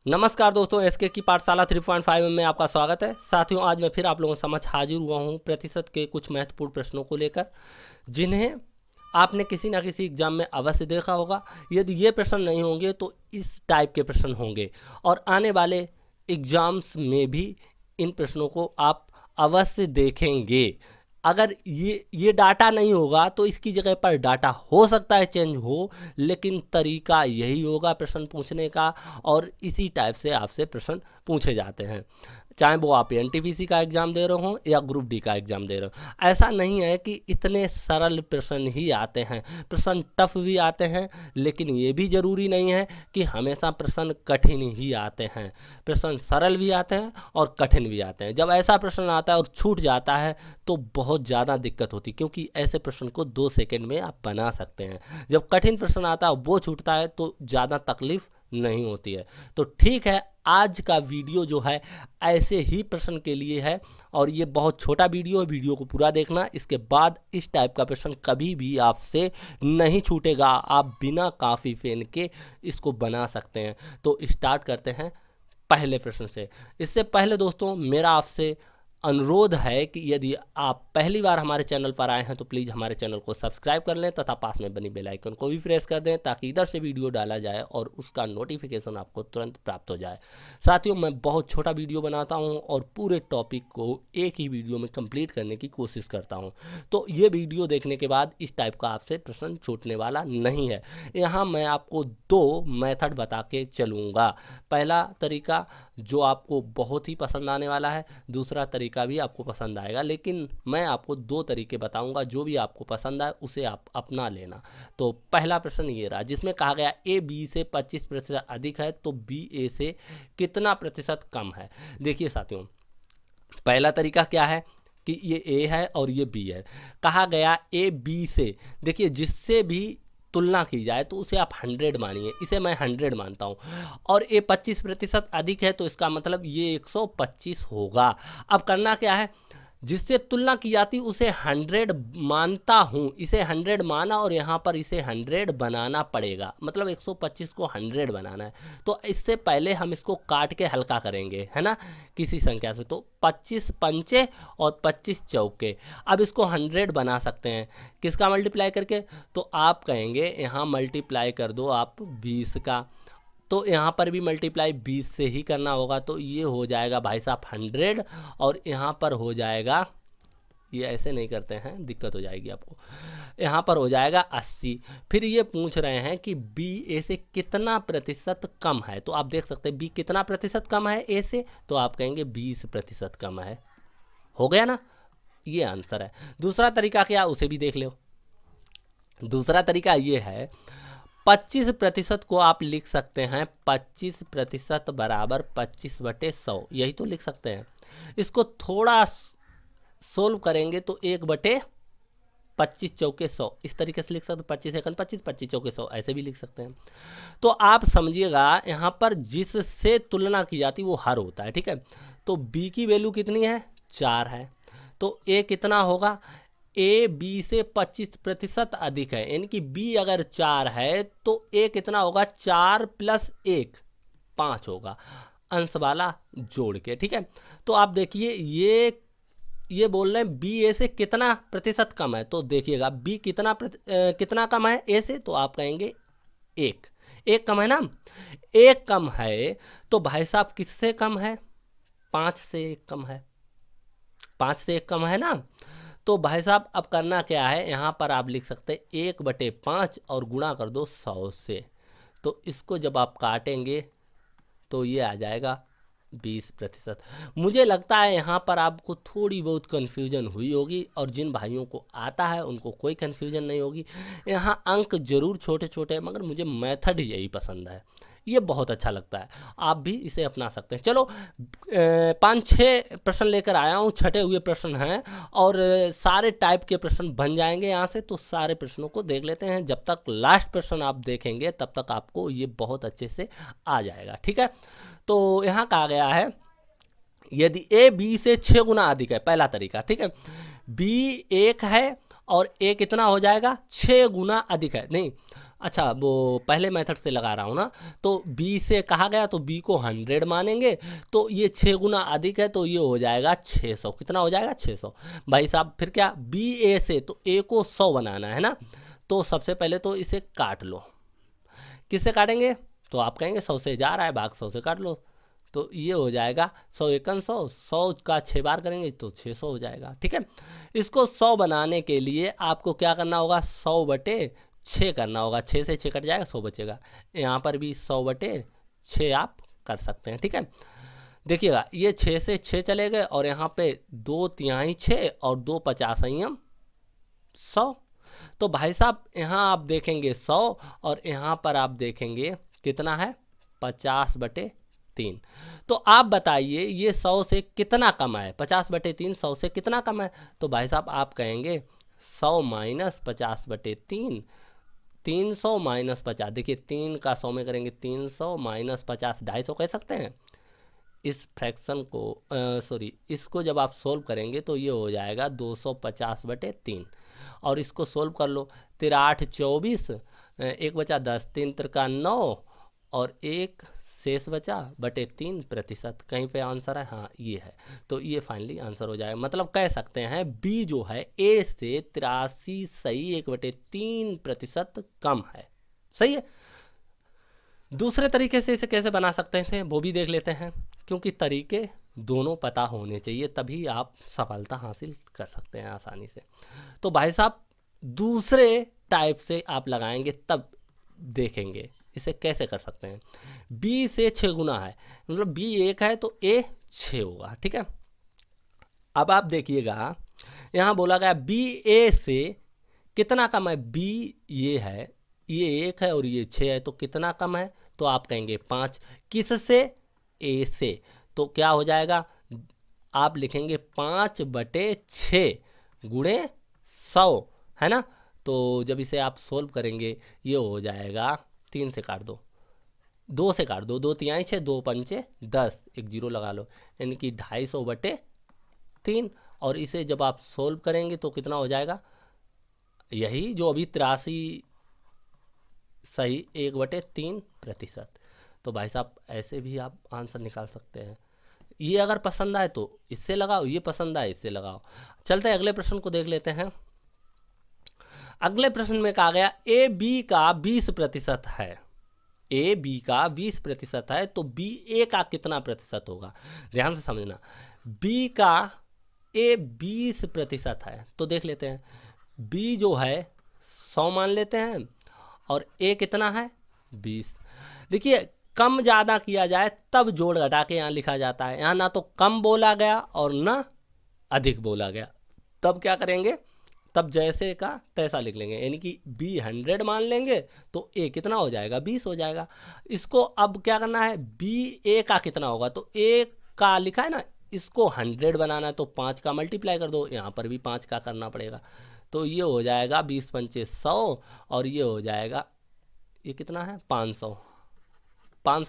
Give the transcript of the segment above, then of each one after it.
नमस्कार दोस्तों, एसके की पाठशाला 3.5 में आपका स्वागत है। साथियों, आज मैं फिर आप लोगों के समझ हाजिर हुआ हूँ प्रतिशत के कुछ महत्वपूर्ण प्रश्नों को लेकर, जिन्हें आपने किसी ना किसी एग्जाम में अवश्य देखा होगा। यदि ये प्रश्न नहीं होंगे तो इस टाइप के प्रश्न होंगे, और आने वाले एग्जाम्स में भी इन प्रश्नों को आप अवश्य देखेंगे। अगर ये डाटा नहीं होगा तो इसकी जगह पर डाटा हो सकता है चेंज हो, लेकिन तरीका यही होगा प्रश्न पूछने का, और इसी टाइप से आपसे प्रश्न पूछे जाते हैं, चाहे वो आप एनटीपीसी का एग्ज़ाम दे रहे हो या ग्रुप डी का एग्ज़ाम दे रहे हो। ऐसा नहीं है कि इतने सरल प्रश्न ही आते हैं, प्रश्न टफ भी आते हैं, लेकिन ये भी ज़रूरी नहीं है कि हमेशा प्रश्न कठिन ही आते हैं। प्रश्न सरल भी आते हैं और कठिन भी आते हैं। जब ऐसा प्रश्न आता है और छूट जाता है तो बहुत ज़्यादा दिक्कत होती है, क्योंकि ऐसे प्रश्न को 2 सेकंड में आप बना सकते हैं। जब कठिन प्रश्न आता है वो छूटता है तो ज़्यादा तकलीफ नहीं होती है। तो ठीक है, आज का वीडियो जो है ऐसे ही प्रश्न के लिए है, और ये बहुत छोटा वीडियो है, वीडियो को पूरा देखना। इसके बाद इस टाइप का प्रश्न कभी भी आपसे नहीं छूटेगा, आप बिना काफ़ी पेन के इसको बना सकते हैं। तो स्टार्ट करते हैं पहले प्रश्न से। इससे पहले दोस्तों, मेरा आपसे अनुरोध है कि यदि आप पहली बार हमारे चैनल पर आए हैं तो प्लीज़ हमारे चैनल को सब्सक्राइब कर लें तथा पास में बनी बेल आइकन को भी प्रेस कर दें, ताकि इधर से वीडियो डाला जाए और उसका नोटिफिकेशन आपको तुरंत प्राप्त हो जाए। साथियों, मैं बहुत छोटा वीडियो बनाता हूं और पूरे टॉपिक को एक ही वीडियो में कंप्लीट करने की कोशिश करता हूं। तो ये वीडियो देखने के बाद इस टाइप का आपसे प्रश्न छूटने वाला नहीं है। यहाँ मैं आपको 2 मेथड बता के चलूँगा। पहला तरीका जो आपको बहुत ही पसंद आने वाला है, दूसरा तरीका भी आपको पसंद आएगा, लेकिन मैं आपको 2 तरीके बताऊंगा। जो भी आपको पसंद आए उसे आप अपना लेना। तो पहला प्रश्न ये रहा, जिसमें कहा गया ए बी से 25% अधिक है तो बी ए से कितना प्रतिशत कम है। देखिए साथियों, पहला तरीका क्या है कि ये ए है और ये बी है। कहा गया ए बी से, देखिए जिससे भी तुलना की जाए तो उसे आप 100 मानिए, इसे मैं 100 मानता हूँ, और ये 25% अधिक है तो इसका मतलब ये 125 होगा। अब करना क्या है, जिससे तुलना की जाती उसे 100 मानता हूँ, इसे 100 माना और यहाँ पर इसे 100 बनाना पड़ेगा, मतलब 125 को 100 बनाना है। तो इससे पहले हम इसको काट के हल्का करेंगे, है ना, किसी संख्या से। तो 25 पंचे और 25 चौके। अब इसको 100 बना सकते हैं किसका मल्टीप्लाई करके, तो आप कहेंगे यहाँ मल्टीप्लाई कर दो आप 20 का, तो यहाँ पर भी मल्टीप्लाई 20 से ही करना होगा। तो ये हो जाएगा भाई साहब 100, और यहाँ पर हो जाएगा, ये ऐसे नहीं करते हैं, दिक्कत हो जाएगी आपको, यहाँ पर हो जाएगा 80। फिर ये पूछ रहे हैं कि बी ए से कितना प्रतिशत कम है, तो आप देख सकते हैं बी कितना प्रतिशत कम है ए से, तो आप कहेंगे 20% कम है। हो गया ना, ये आंसर है। दूसरा तरीका क्या, उसे भी देख लो। दूसरा तरीका ये है, 25% को आप लिख सकते हैं 25% बराबर 25/100, यही तो लिख सकते हैं। इसको थोड़ा सोल्व करेंगे तो 1/25 चौके 100, इस तरीके से लिख सकते हैं। 25 एकन 25, 25 चौके 100, ऐसे भी लिख सकते हैं। तो आप समझिएगा, यहाँ पर जिससे तुलना की जाती वो हर होता है, ठीक है। तो बी की वैल्यू कितनी है, 4 है, तो ए कितना होगा, ए बी से 25% अधिक है, यानी कि बी अगर 4 है तो ए कितना होगा, 4 + 1 5 होगा, अंश वाला जोड़ के, ठीक है। तो आप देखिए ये बोल रहे हैं बी ए से कितना प्रतिशत कम है, तो देखिएगा बी कितना कम है ए से, तो आप कहेंगे 1 कम है ना। 1 कम है तो भाई साहब किससे कम है, 5 से 1 कम है, 5 से 1 कम है ना। तो भाई साहब अब करना क्या है, यहाँ पर आप लिख सकते हैं 1/5 और गुणा कर दो 100 से। तो इसको जब आप काटेंगे तो ये आ जाएगा 20%। मुझे लगता है यहाँ पर आपको थोड़ी बहुत कन्फ्यूजन हुई होगी, और जिन भाइयों को आता है उनको कोई कन्फ्यूजन नहीं होगी। यहाँ अंक जरूर छोटे छोटे हैं, मगर मुझे मेथड यही पसंद है, ये बहुत अच्छा लगता है। आप भी इसे अपना सकते हैं। चलो 5-6 प्रश्न लेकर आया हूँ, छटे हुए प्रश्न हैं, और सारे टाइप के प्रश्न बन जाएंगे यहाँ से। तो सारे प्रश्नों को देख लेते हैं, जब तक लास्ट प्रश्न आप देखेंगे तब तक आपको ये बहुत अच्छे से आ जाएगा, ठीक है। तो यहाँ कहा गया है, यदि ए बी से 6 गुना अधिक है, पहला तरीका, ठीक है। बी 1 है और ए कितना हो जाएगा, 6 गुना अधिक है, नहीं अच्छा, वो पहले मेथड से लगा रहा हूँ ना, तो बी से कहा गया तो बी को 100 मानेंगे, तो ये 6 गुना अधिक है, तो ये हो जाएगा 600। कितना हो जाएगा? 600। भाई साहब फिर क्या, बी ए से, तो ए को 100 बनाना है ना, तो सबसे पहले तो इसे काट लो। किससे काटेंगे? तो आप कहेंगे 100 से जा रहा है, भाग 100 से काट लो, तो ये हो जाएगा 100 एकन 100, 100 का 6 बार करेंगे तो 600 हो जाएगा। ठीक है, इसको 100 बनाने के लिए आपको क्या करना होगा? 100/6 करना होगा। 6 से 6 कट जाएगा, 100 बचेगा। यहाँ पर भी 100/6 आप कर सकते हैं। ठीक है, देखिएगा ये 6 से 6 चले गए, और यहाँ पे 2/3 6 और 2 50 100। तो भाई साहब यहाँ आप देखेंगे 100, और यहाँ पर आप देखेंगे कितना है? 50/3। तो आप बताइए ये 100 से कितना कम है? 50/3 100 से कितना कम है? तो भाई साहब आप कहेंगे 100 माइनस 50/3, 300 माइनस 50। देखिए 3 का 100 में करेंगे 300 माइनस 50, 250 कह सकते हैं। इस फ्रैक्शन को सॉरी, इसको जब आप सोल्व करेंगे तो ये हो जाएगा 250/3, और इसको सोल्व कर लो। 3 8 24, 1 बचा 10, 3 3 9, और 1 शेष बचा /3%। कहीं पे आंसर है? हाँ ये है, तो ये फाइनली आंसर हो जाएगा। मतलब कह सकते हैं बी जो है ए से 83 सही 1/3% कम है। सही है। दूसरे तरीके से इसे कैसे बना सकते थे वो भी देख लेते हैं, क्योंकि तरीके दोनों पता होने चाहिए, तभी आप सफलता हासिल कर सकते हैं आसानी से। तो भाई साहब दूसरे टाइप से आप लगाएंगे तब देखेंगे इसे कैसे कर सकते हैं। बी से 6 गुना है, मतलब बी 1 है तो ए 6 होगा। ठीक है, अब आप देखिएगा यहाँ बोला गया बी ए से कितना कम है? बी ये है, ये 1 है और ये 6 है, तो कितना कम है? तो आप कहेंगे 5। किससे? ए से। तो क्या हो जाएगा? आप लिखेंगे 5/6 गुणे 100, है ना। तो जब इसे आप सोल्व करेंगे ये हो जाएगा, 3 से काट दो, 2 से काट दो, 2 3 6, 2 5 10, एक 0 लगा लो, यानी कि 250/3। और इसे जब आप सोल्व करेंगे तो कितना हो जाएगा? यही जो अभी 83 सही 1/3%। तो भाई साहब ऐसे भी आप आंसर निकाल सकते हैं। ये अगर पसंद आए तो इससे लगाओ, ये पसंद आए इससे लगाओ। चलते हैं अगले प्रश्न को देख लेते हैं। अगले प्रश्न में कहा गया ए बी का 20% है। ए बी का 20% है, तो बी ए का कितना प्रतिशत होगा? ध्यान से समझना, बी का ए 20% है, तो देख लेते हैं। बी जो है 100 मान लेते हैं, और ए कितना है? 20। देखिए कम ज़्यादा किया जाए तब जोड़ घटा के यहाँ लिखा जाता है। यहाँ ना तो कम बोला गया और ना अधिक बोला गया, तब क्या करेंगे? तब जैसे का तैसा लिख लेंगे, यानी कि बी 100 मान लेंगे तो ए कितना हो जाएगा? 20 हो जाएगा। इसको अब क्या करना है? बी ए का कितना होगा? तो ए का लिखा है ना, इसको 100 बनाना है तो 5 का मल्टीप्लाई कर दो, यहाँ पर भी 5 का करना पड़ेगा, तो ये हो जाएगा 20 पंचे 100, और ये हो जाएगा, ये कितना है? 500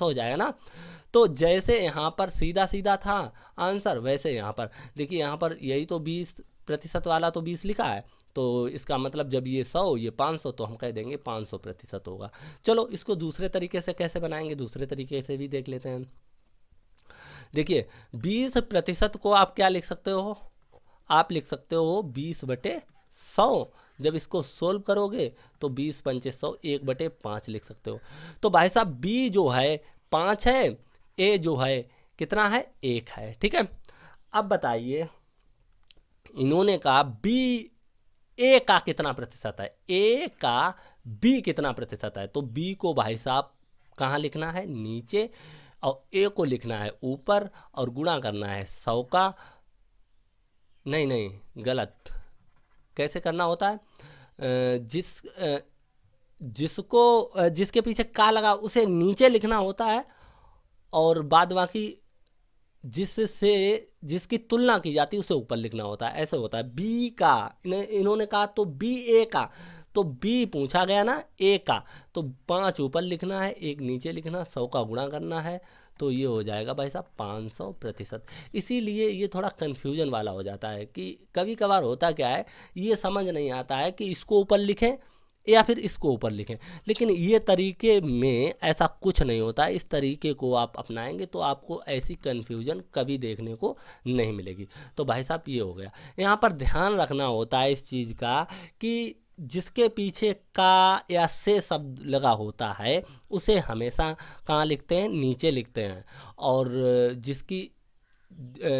हो जाएगा ना। तो जैसे यहाँ पर सीधा सीधा था आंसर, वैसे यहाँ पर देखिए, यहाँ पर यही तो 20% वाला तो 20 लिखा है, तो इसका मतलब जब ये 100 ये 500, तो हम कह देंगे 500% होगा। चलो इसको दूसरे तरीके से कैसे बनाएंगे, दूसरे तरीके से भी देख लेते हैं। देखिए 20% को आप क्या लिख सकते हो? आप लिख सकते हो 20/100। जब इसको सोल्व करोगे तो 20 पंचे 100, 1/5 लिख सकते हो। तो भाई साहब बी जो है 5 है, ए जो है कितना है? 1 है। ठीक है, अब बताइए इन्होंने कहा बी ए का कितना प्रतिशत है? ए का बी कितना प्रतिशत है? तो बी को भाई साहब कहाँ लिखना है? नीचे, और ए को लिखना है ऊपर, और गुणा करना है 100 का। नहीं गलत, कैसे करना होता है? जिसके पीछे का लगा उसे नीचे लिखना होता है, और बाद बाकी जिसकी तुलना की जाती है उसे ऊपर लिखना होता है। ऐसे होता है। बी का इन्होंने कहा तो बी ए का, तो बी पूछा गया ना ए का, तो 5 ऊपर लिखना है, 1 नीचे लिखना, 100 का गुणा करना है, तो ये हो जाएगा भाई साहब 500%। इसीलिए ये थोड़ा कन्फ्यूजन वाला हो जाता है कि कभी कभार होता क्या है, ये समझ नहीं आता है कि इसको ऊपर लिखें या फिर इसको ऊपर लिखें। लेकिन ये तरीके में ऐसा कुछ नहीं होता है। इस तरीके को आप अपनाएंगे तो आपको ऐसी कन्फ्यूजन कभी देखने को नहीं मिलेगी। तो भाई साहब ये हो गया। यहाँ पर ध्यान रखना होता है इस चीज़ का कि जिसके पीछे का या से शब्द लगा होता है उसे हमेशा कहाँ लिखते हैं, नीचे लिखते हैं, और जिसकी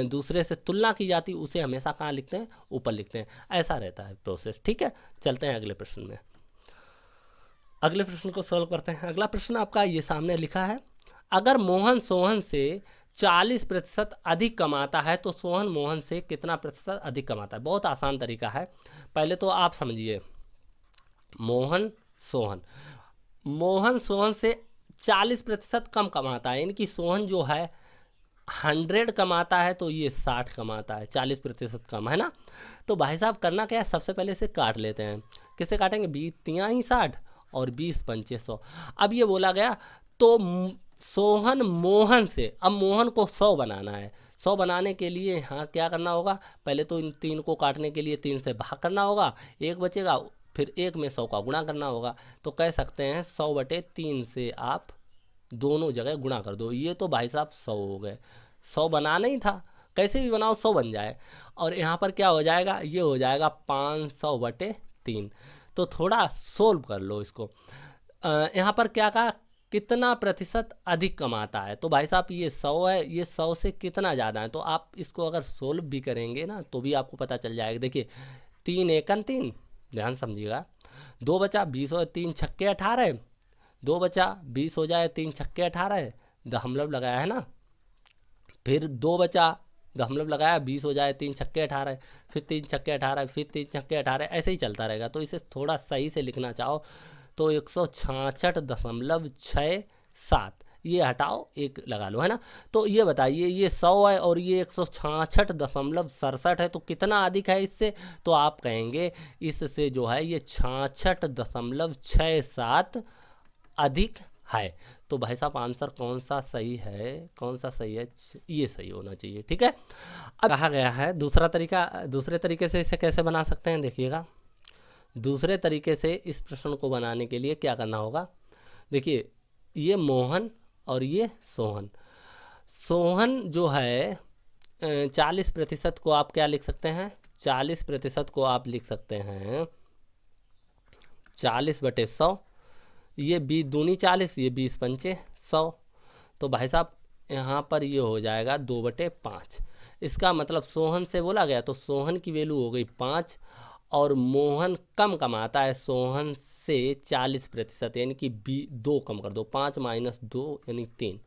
दूसरे से तुलना की जाती उसे हमेशा कहाँ लिखते हैं, ऊपर लिखते हैं। ऐसा रहता है प्रोसेस। ठीक है, चलते हैं अगले प्रश्न में। अगले प्रश्न को सॉल्व करते हैं। अगला प्रश्न आपका ये सामने लिखा है, अगर मोहन सोहन से 40% अधिक कमाता है तो सोहन मोहन से कितना प्रतिशत अधिक कमाता है। बहुत आसान तरीका है। पहले तो आप समझिए, मोहन सोहन से 40% कम कमाता है, यानी कि सोहन जो है 100 कमाता है तो ये 60 कमाता है, 40% कम, है ना। तो भाई साहब करना क्या है, सबसे पहले इसे काट लेते हैं। किससे काटेंगे, 20 तिया ही 60 और 20 पंचे 100। अब ये बोला गया तो सोहन मोहन से, अब मोहन को 100 बनाना है। 100 बनाने के लिए यहाँ क्या करना होगा, पहले तो इन 3 को काटने के लिए 3 से भाग करना होगा, 1 बचेगा, फिर 1 में 100 का गुणा करना होगा। तो कह सकते हैं 100/3 से आप दोनों जगह गुणा कर दो। ये तो भाई साहब 100 हो गए। 100 बनाना ही था, कैसे भी बनाओ 100 बन जाए। और यहाँ पर क्या हो जाएगा, ये हो जाएगा 500/3। तो थोड़ा सोल्व कर लो इसको। यहाँ पर क्या कहा, कितना प्रतिशत अधिक कमाता है। तो भाई साहब ये 100 है, ये 100 से कितना ज़्यादा है। तो आप इसको अगर सोल्व भी करेंगे ना तो भी आपको पता चल जाएगा। देखिए 3 एकन 3, ध्यान समझिएगा, 2 बचा 20 और 3 छक्के 18, 2 बचा 20 हो जाए, 3 छक्के 18, दशमलव लगाया है ना, फिर 2 बचा, दशमलव लगाया, 20 हो जाए, 3 छक्के 18, फिर 3 छक्के 18, फिर 3 छक्के 18, ऐसे ही चलता रहेगा। तो इसे थोड़ा सही से लिखना चाहो तो 166.67, ये हटाओ 1 लगा लो, है ना। तो ये बताइए, ये 100 है और ये 166.67 है, तो कितना अधिक है इससे। तो आप कहेंगे इससे जो है ये 66.67 अधिक है। तो भाई साहब आंसर कौन सा सही है, कौन सा सही है, ये सही होना चाहिए। ठीक है, अब कहा गया है दूसरा तरीका, दूसरे तरीके से इसे कैसे बना सकते हैं, देखिएगा। दूसरे तरीके से इस प्रश्न को बनाने के लिए क्या करना होगा, देखिए ये मोहन और ये सोहन। सोहन जो है 40% को आप क्या लिख सकते हैं, 40% को आप लिख सकते हैं 40/100, ये 20 दूनी 40, ये 20 पंचे 100। तो भाई साहब यहाँ पर ये हो जाएगा 2/5। इसका मतलब सोहन से बोला गया तो सोहन की वैल्यू हो गई 5, और मोहन कम कमाता है सोहन से 40%, यानी कि 2 कम कर दो, 5 - 2 यानी 3।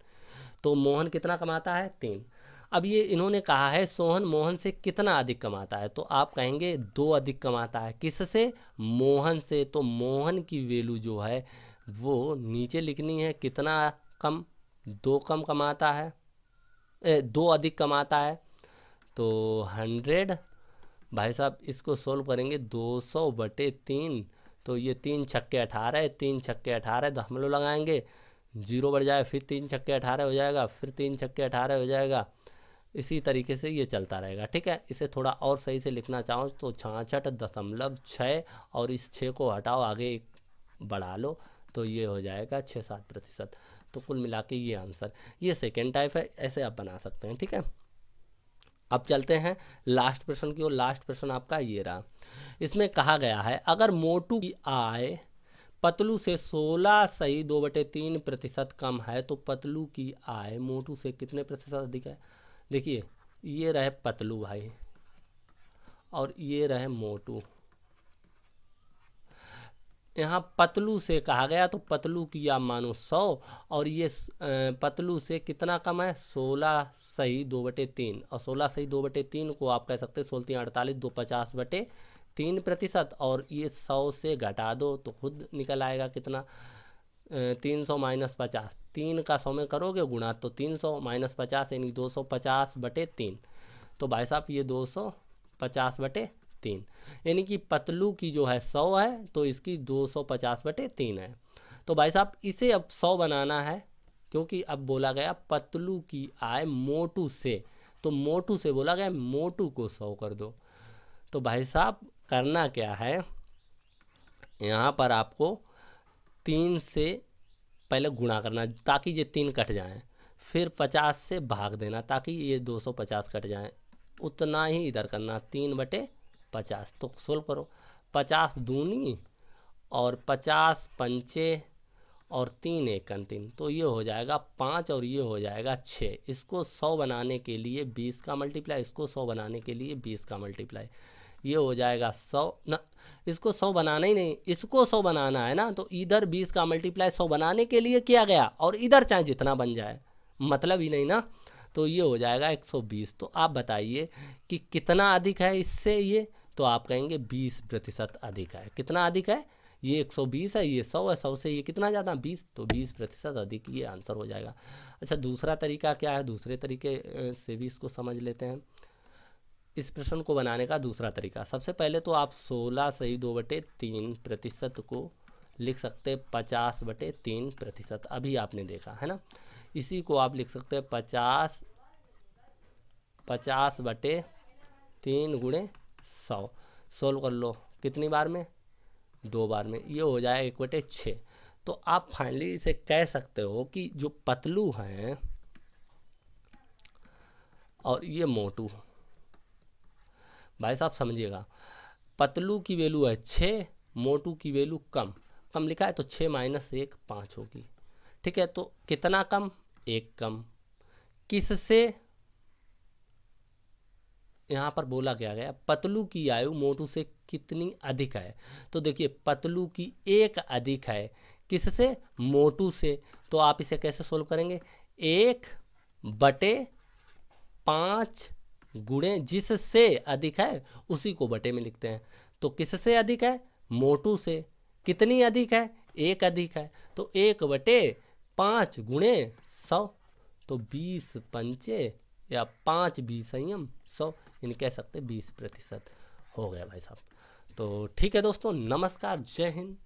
तो मोहन कितना कमाता है, 3। अब ये इन्होंने कहा है सोहन मोहन से कितना अधिक कमाता है, तो आप कहेंगे 2 अधिक कमाता है। किससे, मोहन से। तो मोहन की वैल्यू जो है वो नीचे लिखनी है, कितना कम, 2 कम कमाता है, 2 अधिक कमाता है। तो 100, भाई साहब इसको सोल्व करेंगे 200/3। तो ये 3 छक्के 18, 3 छक्के 18, दशमलव लगाएंगे, 0 बढ़ जाए, फिर 3 छक्के 18 हो जाएगा, फिर 3 छक्के 18 हो जाएगा। इसी तरीके से ये चलता रहेगा। ठीक है, इसे थोड़ा और सही से लिखना चाहो तो 66.6, और इस 6 को हटाओ, आगे 1 बढ़ा लो, तो ये हो जाएगा 6-7%। तो कुल मिला के ये आंसर, ये सेकेंड टाइप है, ऐसे आप बना सकते हैं। ठीक है, अब चलते हैं लास्ट प्रश्न की ओर। लास्ट प्रश्न आपका ये रहा। इसमें कहा गया है, अगर मोटू की आय पतलू से 16.2/3% कम है तो पतलू की आय मोटू से कितने प्रतिशत अधिक है। देखिए ये रहे पतलू भाई और ये रहे मोटू। यहाँ पतलू से कहा गया तो पतलू की आप मानो 100, और ये पतलू से कितना कम है, 16.2/3, और 16.2/3 को आप कह सकते हैं 16×3 = 48, 2 50/3%, और ये 100 से घटा दो तो खुद निकल आएगा कितना, 300 - 50, 3 का 100 में करोगे गुणा तो 300 - 50 यानी 250/3। तो भाई साहब ये 250/3, यानी कि पतलू की जो है 100 है तो इसकी 250/3 है। तो भाई साहब इसे अब 100 बनाना है, क्योंकि अब बोला गया पतलू की आय मोटू से, तो मोटू से बोला गया मोटू को 100 कर दो। तो भाई साहब करना क्या है, यहाँ पर आपको 3 से पहले गुणा करना ताकि ये 3 कट जाएं, फिर 50 से भाग देना ताकि ये 250 कट जाएं, उतना ही इधर करना 3/50। तो सोल्व करो, 50 दूनी और 50 पंचे और 3 एकन 3, तो ये हो जाएगा 5 और ये हो जाएगा 6। इसको 100 बनाने के लिए 20 का मल्टीप्लाई, इसको 100 बनाने के लिए 20 का मल्टीप्लाई, ये हो जाएगा 100 न, इसको 100 बनाना ही नहीं, इसको 100 बनाना है ना, तो इधर 20 का मल्टीप्लाई 100 बनाने के लिए किया गया और इधर चाहे जितना बन जाए, मतलब ही नहीं ना। तो ये हो जाएगा 120। तो आप बताइए कि कितना अधिक है इससे ये, तो आप कहेंगे 20% अधिक है। कितना अधिक है, ये 120 है, ये 100 है, 100 से ये कितना ज़्यादा 20, तो 20% अधिक, ये आंसर हो जाएगा। अच्छा, दूसरा तरीका क्या है, दूसरे तरीके से भी इसको समझ लेते हैं। इस प्रश्न को बनाने का दूसरा तरीका, सबसे पहले तो आप 16 सही 2/3% को लिख सकते 50/3%, अभी आपने देखा है ना। इसी को आप लिख सकते हैं 50/3 गुणे 100। सोल्व कर लो, कितनी बार में, 2 बार में, ये हो जाए 1/6। तो आप फाइनली इसे कह सकते हो कि जो पतलू हैं और ये मोटू, भाई साहब समझिएगा, पतलू की वैल्यू है 6, मोटू की वैल्यू कम लिखा है, तो 6 - 1 5 होगी। ठीक है, तो कितना कम, 1 कम, किससे, यहाँ पर बोला क्या गया, पतलू की आयु मोटू से कितनी अधिक है। तो देखिए पतलू की 1 अधिक है, किससे, मोटू से। तो आप इसे कैसे सोल्व करेंगे, 1/5 गुणे जिससे अधिक है उसी को बटे में लिखते हैं। तो किससे अधिक है, मोटू से। कितनी अधिक है, 1 अधिक है, तो 1/5 गुणे 100, तो 20 पंचे या 5 20 संयम 100, यानी कह सकते 20% हो गया भाई साहब। तो ठीक है दोस्तों, नमस्कार, जय हिंद।